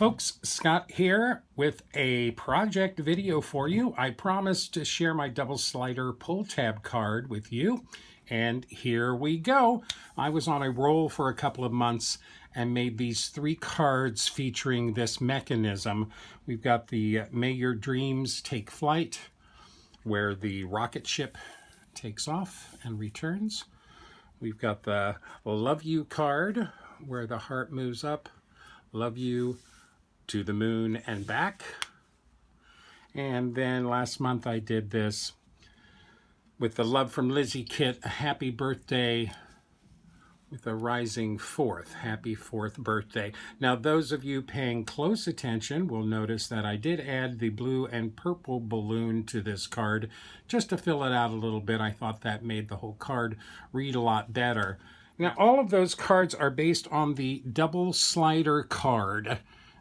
folks, Scott here with a project video for you. I promised to share my double slider pull tab card with you, and here we go. I was on a roll for a couple of months and made these 3 cards featuring this mechanism. We've got the May Your Dreams Take Flight, where the rocket ship takes off and returns. We've got the Love You card, where the heart moves up, love you to the moon and back. And then last month I did this with the Love from Lizzie kit, a happy birthday with a rising 4th. Happy 4th birthday. Now those of you paying close attention will notice that I did add the blue and purple balloon to this card just to fill it out a little bit. I thought that made the whole card read a lot better. Now, all of those cards are based on the double slider card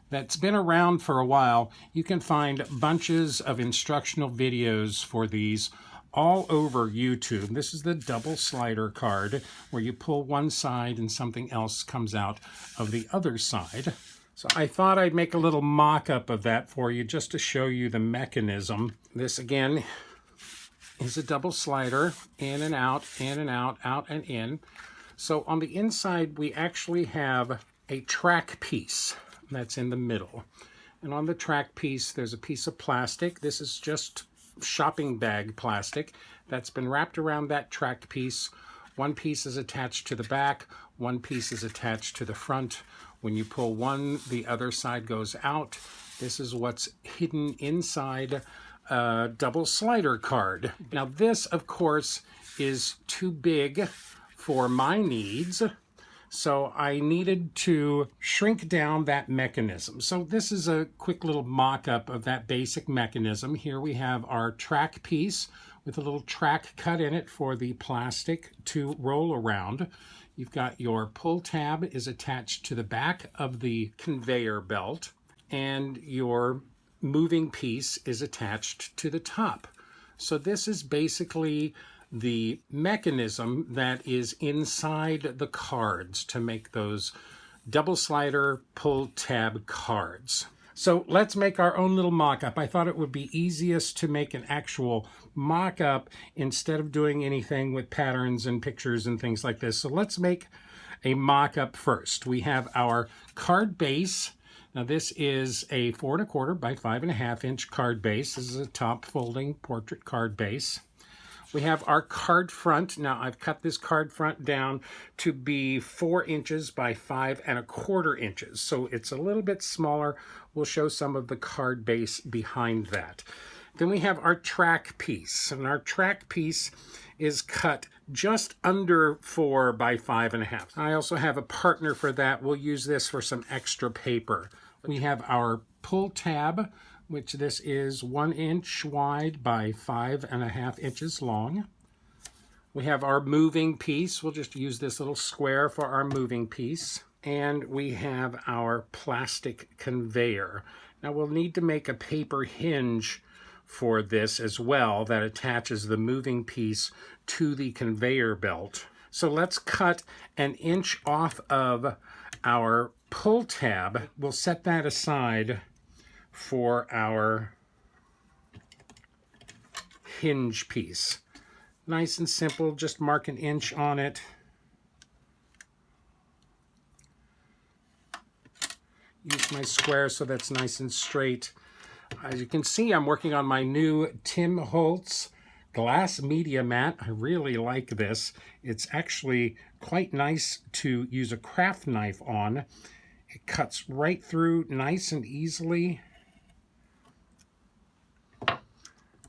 that's been around for a while. You can find bunches of instructional videos for these all over YouTube. This is the double slider card where you pull one side and something else comes out of the other side. So I thought I'd make a little mock-up of that for you just to show you the mechanism. This again is a double slider, in and out, out and in. So on the inside, we actually have a track piece that's in the middle. And on the track piece, there's a piece of plastic. This is just shopping bag plastic that's been wrapped around that track piece. One piece is attached to the back, one piece is attached to the front. When you pull one, the other side goes out. This is what's hidden inside a double slider card. Now this, of course, is too big for my needs, so I needed to shrink down that mechanism. So this is a quick little mock-up of that basic mechanism. Here we have our track piece with a little track cut in it for the plastic to roll around. You've got your pull tab is attached to the back of the conveyor belt, and your moving piece is attached to the top. So this is basically the mechanism that is inside the cards to make those double slider pull tab cards. So let's make our own little mock-up. I thought it would be easiest to make an actual mock-up instead of doing anything with patterns and pictures and things like this. So let's make a mock-up first. We have our card base. Now this is a 4 1/4 by 5 1/2 inch card base. This is a top folding portrait card base. We have our card front. Now I've cut this card front down to be 4 inches by 5 1/4 inches. So it's a little bit smaller. We'll show some of the card base behind that. Then we have our track piece. And our track piece is cut just under 4 by 5 1/2. I also have a partner for that. We'll use this for some extra paper. We have our pull tab, which this is 1 inch wide by 5 1/2 inches long. We have our moving piece. We'll just use this little square for our moving piece. And we have our plastic conveyor. Now we'll need to make a paper hinge for this as well that attaches the moving piece to the conveyor belt. So let's cut 1 inch off of our pull tab. We'll set that aside for our hinge piece. Nice and simple, just mark 1 inch on it. Use my square so that's nice and straight. As you can see, I'm working on my new Tim Holtz glass media mat. I really like this. It's actually quite nice to use a craft knife on. It cuts right through nice and easily.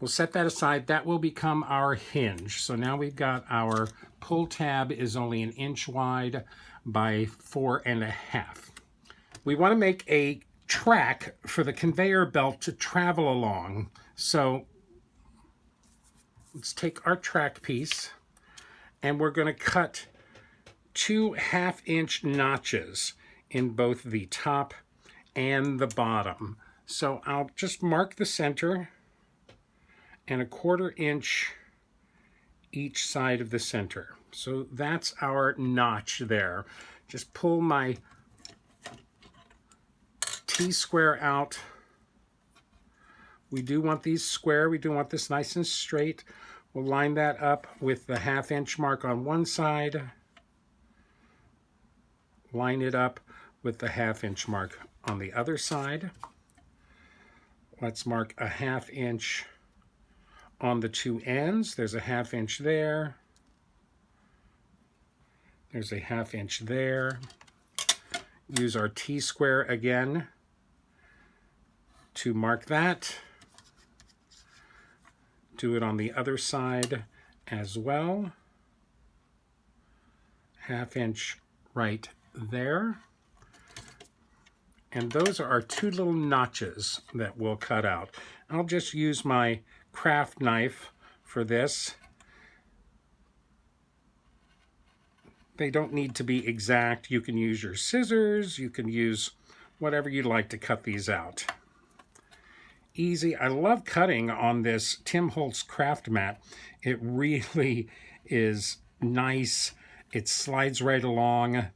We'll set that aside. That will become our hinge. So now we've got our pull tab is only 1 inch wide by 4 1/2. We want to make a track for the conveyor belt to travel along. So let's take our track piece and we're going to cut 2 1/2-inch notches in both the top and the bottom. So I'll just mark the center and 1/4 inch each side of the center. So that's our notch there. Just pull my T-square out. We do want these square. We do want this nice and straight. We'll line that up with the 1/2 inch mark on one side. Line it up with the 1/2 inch mark on the other side. Let's mark a 1/2 inch on the two ends. There's a 1/2 inch there. There's a 1/2 inch there. Use our T-square again to mark that. Do it on the other side as well. 1/2 inch right there. And those are our two little notches that we'll cut out. I'll just use my craft knife for this. They don't need to be exact. You can use your scissors. You can use whatever you'd like to cut these out. Easy. I love cutting on this Tim Holtz craft mat. It really is nice. It slides right along.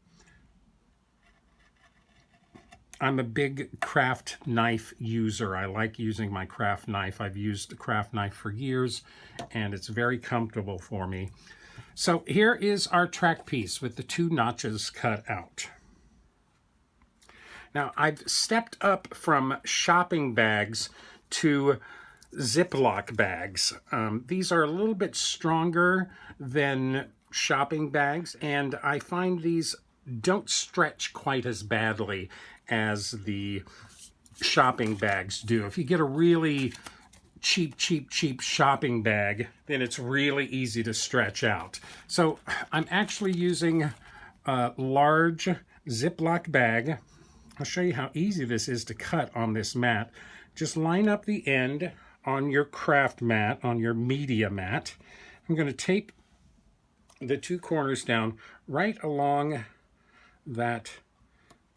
I'm a big craft knife user. I like using my craft knife. I've used a craft knife for years, and it's very comfortable for me. So here is our track piece with the two notches cut out. Now, I've stepped up from shopping bags to Ziploc bags. These are a little bit stronger than shopping bags, and I find these don't stretch quite as badly as the shopping bags do. If you get a really cheap shopping bag, then it's really easy to stretch out. So I'm actually using a large Ziploc bag. I'll show you how easy this is to cut on this mat. Just line up the end on your craft mat, on your media mat. I'm going to tape the two corners down right along that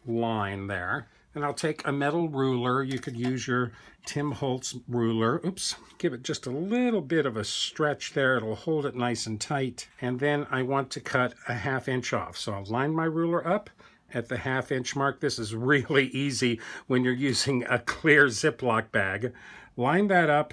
line there. And I'll take a metal ruler. You could use your Tim Holtz ruler. Oops, give it just a little bit of a stretch there. It'll hold it nice and tight. And then I want to cut a 1/2 inch off. So I'll line my ruler up at the 1/2 inch mark. This is really easy when you're using a clear Ziploc bag. Line that up,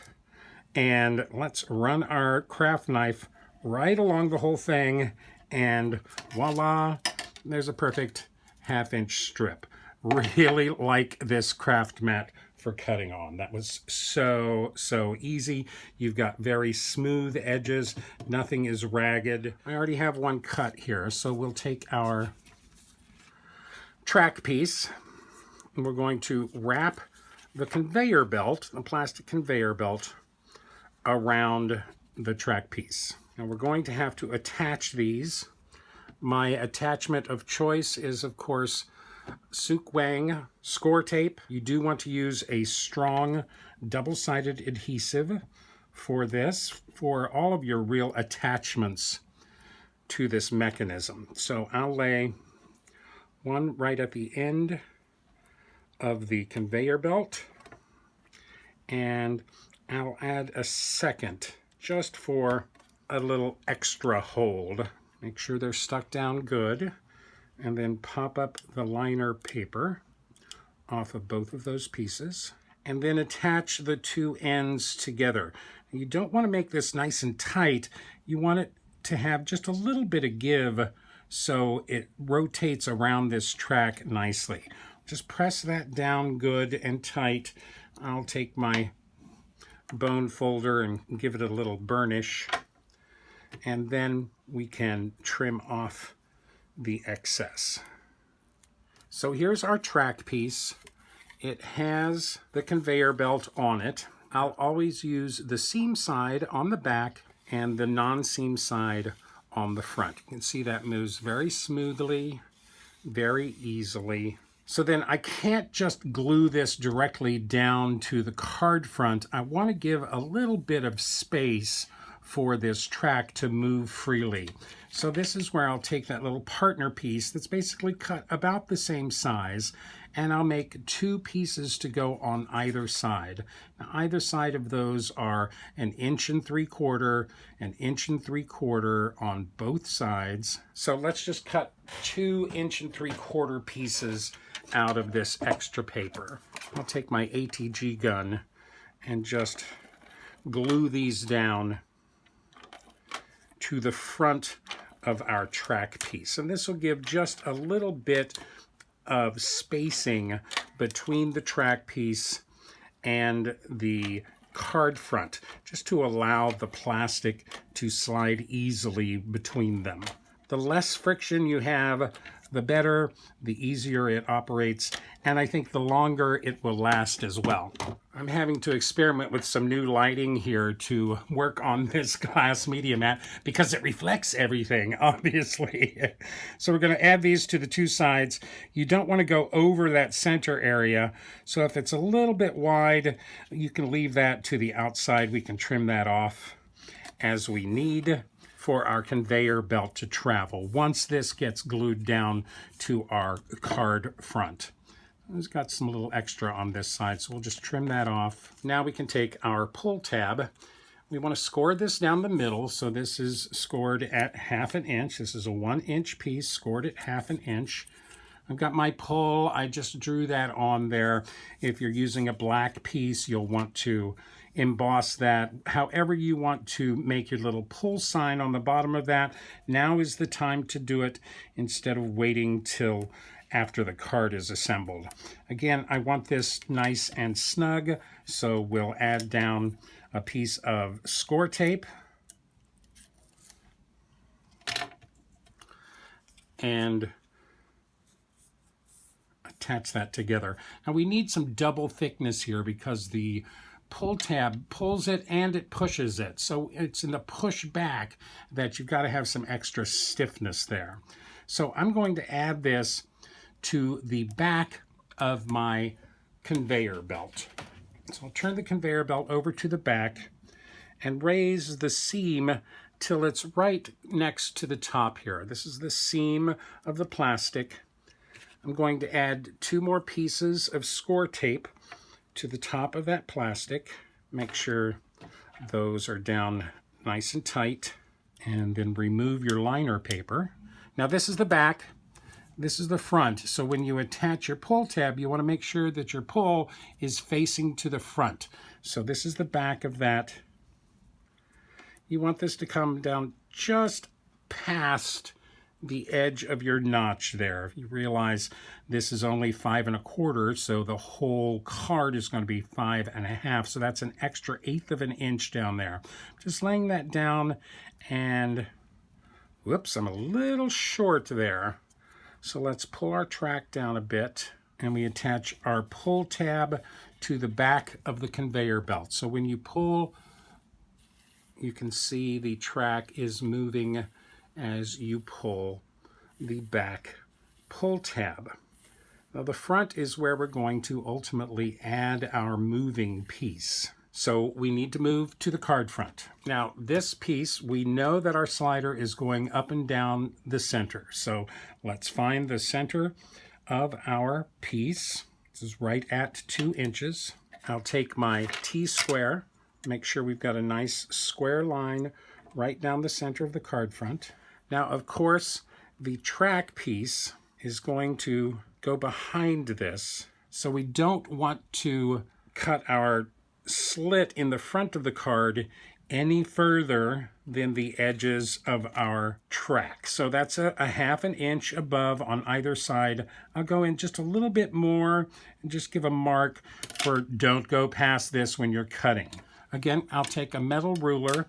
and let's run our craft knife right along the whole thing, and voila, there's a perfect 1/2 inch strip. Really like this craft mat for cutting on. That was so easy. You've got very smooth edges. Nothing is ragged. I already have one cut here, so we'll take our track piece and we're going to wrap the conveyor belt, the plastic conveyor belt, around the track piece. Now we're going to have to attach these. My attachment of choice is, of course, Suk Wang score tape. You do want to use a strong double-sided adhesive for this, for all of your real attachments to this mechanism. So I'll lay one right at the end of the conveyor belt, and I'll add a second just for a little extra hold. Make sure they're stuck down good, and then pop up the liner paper off of both of those pieces, and then attach the two ends together. You don't want to make this nice and tight. You want it to have just a little bit of give so it rotates around this track nicely. Just press that down good and tight. I'll take my bone folder and give it a little burnish, and then we can trim off the excess. So here's our track piece. It has the conveyor belt on it. I'll always use the seam side on the back and the non-seam side on the front. You can see that moves very smoothly, very easily. So then I can't just glue this directly down to the card front. I want to give a little bit of space for this track to move freely. So this is where I'll take that little partner piece that's basically cut about the same size, and I'll make two pieces to go on either side. Now, either side of those are 1 3/4 inches, 1 3/4 inches on both sides. So let's just cut 2 1 3/4 inch pieces out of this extra paper. I'll take my ATG gun and just glue these down to the front of our track piece. And this will give just a little bit of spacing between the track piece and the card front, just to allow the plastic to slide easily between them. The less friction you have, the better, the easier it operates, and I think the longer it will last as well. I'm having to experiment with some new lighting here to work on this glass media mat because it reflects everything, obviously. So we're going to add these to the two sides. You don't want to go over that center area, so if it's a little bit wide, you can leave that to the outside. We can trim that off as we need for our conveyor belt to travel once this gets glued down to our card front. It's got some little extra on this side, so we'll just trim that off. Now we can take our pull tab. We want to score this down the middle, so this is scored at 1/2 inch. This is a 1-inch piece, scored at 1/2 inch. I've got my pull. I just drew that on there. If you're using a black piece, you'll want to emboss that however you want to make your little pull sign on the bottom of that. Now is the time to do it instead of waiting till after the card is assembled. Again, I want this nice and snug, so we'll add down a piece of score tape and attach that together. Now we need some double thickness here because the pull tab pulls it and it pushes it. So it's in the push back that you've got to have some extra stiffness there. So I'm going to add this to the back of my conveyor belt. So I'll turn the conveyor belt over to the back and raise the seam till it's right next to the top here. This is the seam of the plastic. I'm going to add 2 more pieces of score tape to the top of that plastic. Make sure those are down nice and tight, and then remove your liner paper. Now this is the back, this is the front, so when you attach your pull tab, you want to make sure that your pull is facing to the front. So this is the back of that. You want this to come down just past the edge of your notch there. You realize this is only 5 1/4, so the whole card is going to be 5 1/2, so that's an extra 1/8 of an inch down there. Just laying that down, and whoops, I'm a little short there. So let's pull our track down a bit, and we attach our pull tab to the back of the conveyor belt. So when you pull, you can see the track is moving as you pull the back pull tab. Now the front is where we're going to ultimately add our moving piece. So we need to move to the card front. Now this piece, we know that our slider is going up and down the center. So let's find the center of our piece. This is right at 2 inches. I'll take my T-square, make sure we've got a nice square line right down the center of the card front. Now, of course, the track piece is going to go behind this, so we don't want to cut our slit in the front of the card any further than the edges of our track. So that's a 1/2 inch above on either side. I'll go in just a little bit more and just give a mark for don't go past this when you're cutting. Again, I'll take a metal ruler,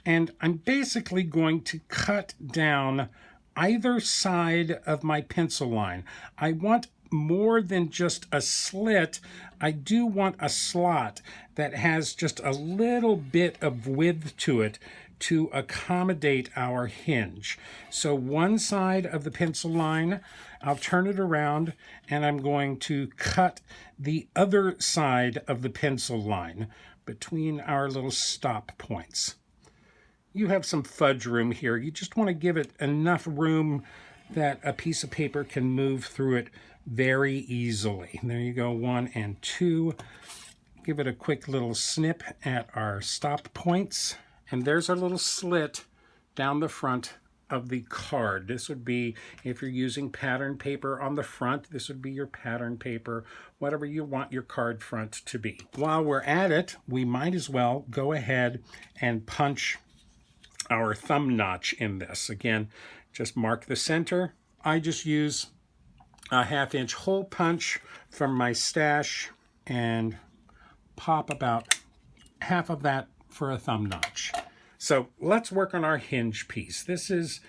and I'm basically going to cut down either side of my pencil line. I want more than just a slit. I do want a slot that has just a little bit of width to it to accommodate our hinge. So one side of the pencil line, I'll turn it around, and I'm going to cut the other side of the pencil line between our little stop points. You have some fudge room here. You just want to give it enough room that a piece of paper can move through it very easily. There you go, 1 and 2. Give it a quick little snip at our stop points. And there's our little slit down the front of the card. This would be, if you're using pattern paper on the front, this would be your pattern paper, whatever you want your card front to be. While we're at it, we might as well go ahead and punch our thumb notch in this. Again, just mark the center. I just use a 1/2 inch hole punch from my stash and pop about half of that for a thumb notch. So let's work on our hinge piece. This is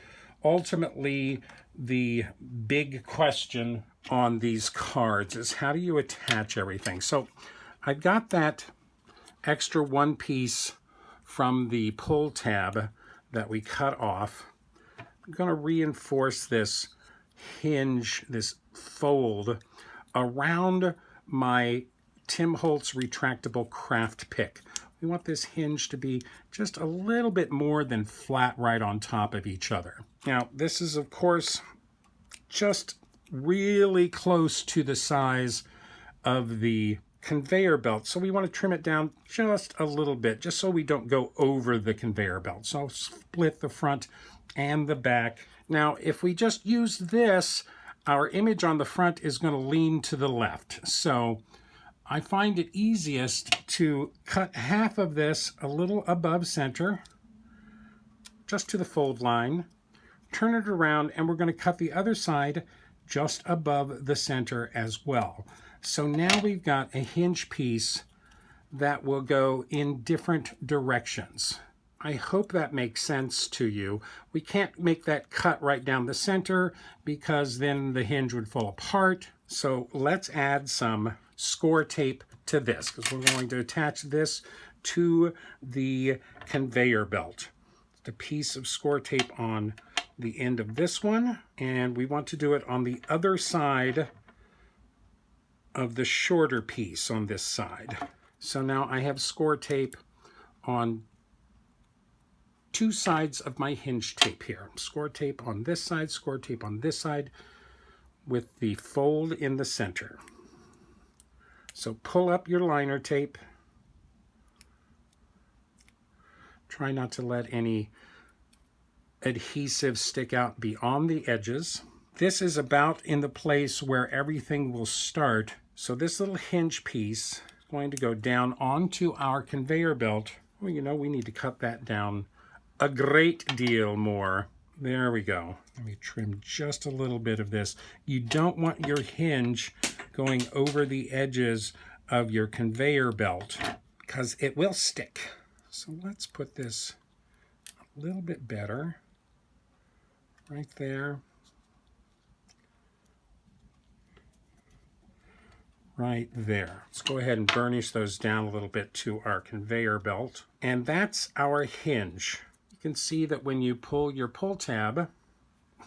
ultimately the big question on these cards, is how do you attach everything? So I've got that extra one piece from the pull tab that we cut off. I'm going to reinforce this hinge, this fold, around my Tim Holtz retractable craft pick. We want this hinge to be just a little bit more than flat right on top of each other. Now, this is, of course, just really close to the size of the conveyor belt, so we want to trim it down just a little bit, just so we don't go over the conveyor belt. So I'll split the front and the back. Now, if we just use this, our image on the front is going to lean to the left. So I find it easiest to cut half of this a little above center, just to the fold line, turn it around, and we're going to cut the other side just above the center as well. So now we've got a hinge piece that will go in different directions. I hope that makes sense to you. We can't make that cut right down the center because then the hinge would fall apart. So let's add some score tape to this, because we're going to attach this to the conveyor belt. The piece of score tape on the end of this one, and we want to do it on the other side of the shorter piece on this side. So now I have score tape on two sides of my hinge tape here. Score tape on this side, score tape on this side, with the fold in the center. So pull up your liner tape. Try not to let any adhesive stick out beyond the edges. This is about in the place where everything will start. So this little hinge piece is going to go down onto our conveyor belt. Well, you know, we need to cut that down a great deal more. There we go. Let me trim just a little bit of this. You don't want your hinge going over the edges of your conveyor belt because it will stick. So let's put this a little bit better right there. Right there. Let's go ahead and burnish those down a little bit to our conveyor belt. And that's our hinge. You can see that when you pull your pull tab,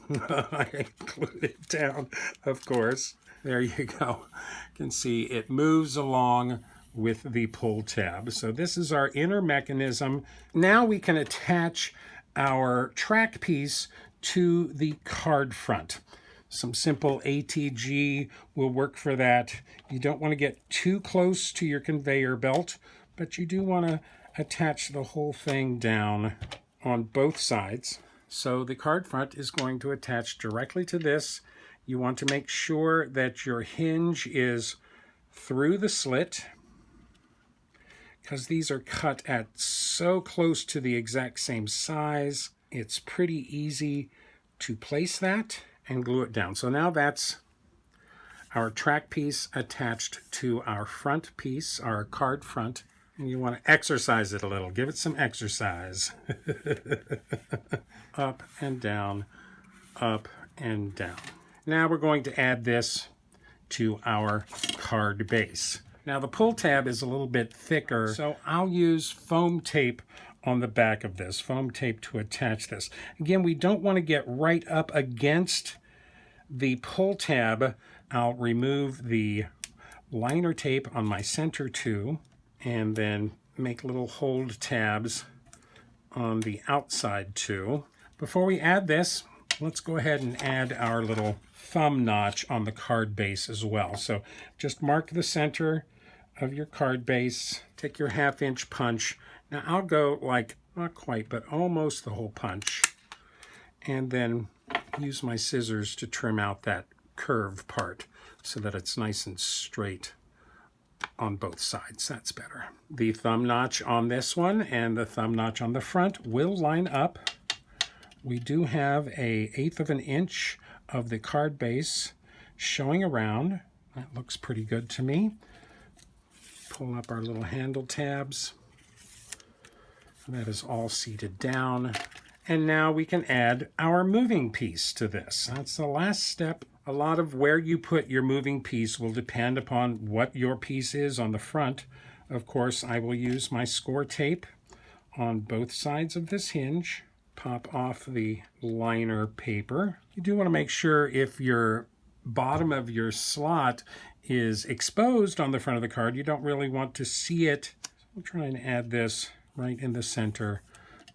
I glued it down, of course. There you go. You can see it moves along with the pull tab. So this is our inner mechanism. Now we can attach our track piece to the card front. Some simple ATG will work for that. You don't want to get too close to your conveyor belt, but you do want to attach the whole thing down on both sides. So the card front is going to attach directly to this. You want to make sure that your hinge is through the slit, because these are cut at so close to the exact same size. It's pretty easy to place that and glue it down. So now that's our track piece attached to our front piece, our card front. And you want to exercise it a little. Give it some exercise. Up and down, up and down. Now we're going to add this to our card base. Now the pull tab is a little bit thicker, so I'll use foam tape on the back of this, foam tape to attach this. Again, we don't want to get right up against the pull tab. I'll remove the liner tape on my center too, and then make little hold tabs on the outside too. Before we add this, let's go ahead and add our little thumb notch on the card base as well. So just mark the center of your card base, take your 1/2 inch punch. Now I'll go like, not quite, but almost the whole punch. and then use my scissors to trim out that curved part so that it's nice and straight on both sides. That's better. The thumb notch on this one and the thumb notch on the front will line up. We do have an 1/8 of an inch of the card base showing around. That looks pretty good to me. Pull up our little handle tabs. That is all seated down. And now we can add our moving piece to this. That's the last step. A lot of where you put your moving piece will depend upon what your piece is on the front. Of course, I will use my score tape on both sides of this hinge. Pop off the liner paper. You do want to make sure if your bottom of your slot is exposed on the front of the card, you don't really want to see it. We'll try and add this right in the center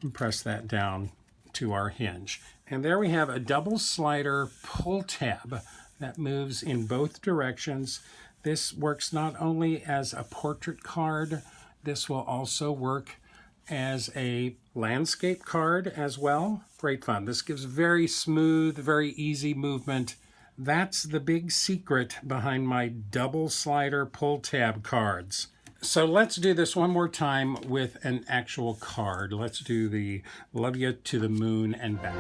and press that down to our hinge. And there we have a double slider pull tab that moves in both directions. This works not only as a portrait card, this will also work as a landscape card as well. Great fun. This gives very smooth, very easy movement. That's the big secret behind my double slider pull tab cards. So let's do this one more time with an actual card. Let's do the Love You to the Moon and Back.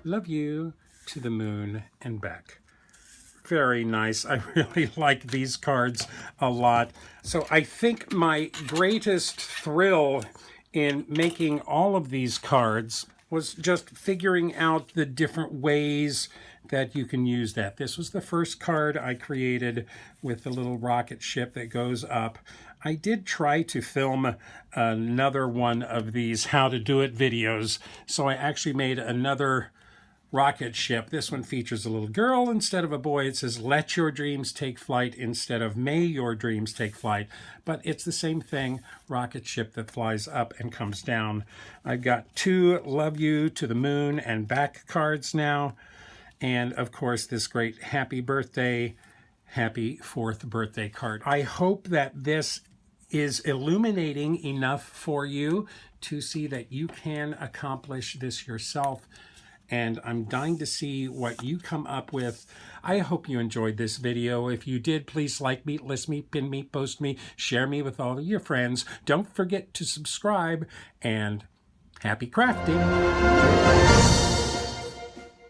Love You to the Moon and Back. Very nice. I really like these cards a lot. So I think my greatest thrill in making all of these cards was just figuring out the different ways that you can use that. This was the first card I created with the little rocket ship that goes up. I did try to film another one of these how to do it videos, so I actually made another rocket ship. This one features a little girl instead of a boy. It says, "Let your dreams take flight," instead of "May your dreams take flight." But it's the same thing, rocket ship that flies up and comes down. I've got 2 Love You to the Moon and Back cards now. And of course, this great happy birthday, happy 4th birthday card. I hope that this is illuminating enough for you to see that you can accomplish this yourself. And I'm dying to see what you come up with. I hope you enjoyed this video. If you did, please like me, list me, pin me, post me, share me with all of your friends. Don't forget to subscribe, and happy crafting.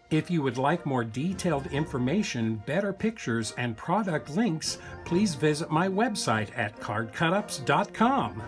If you would like more detailed information, better pictures, and product links, please visit my website at cardcutups.com.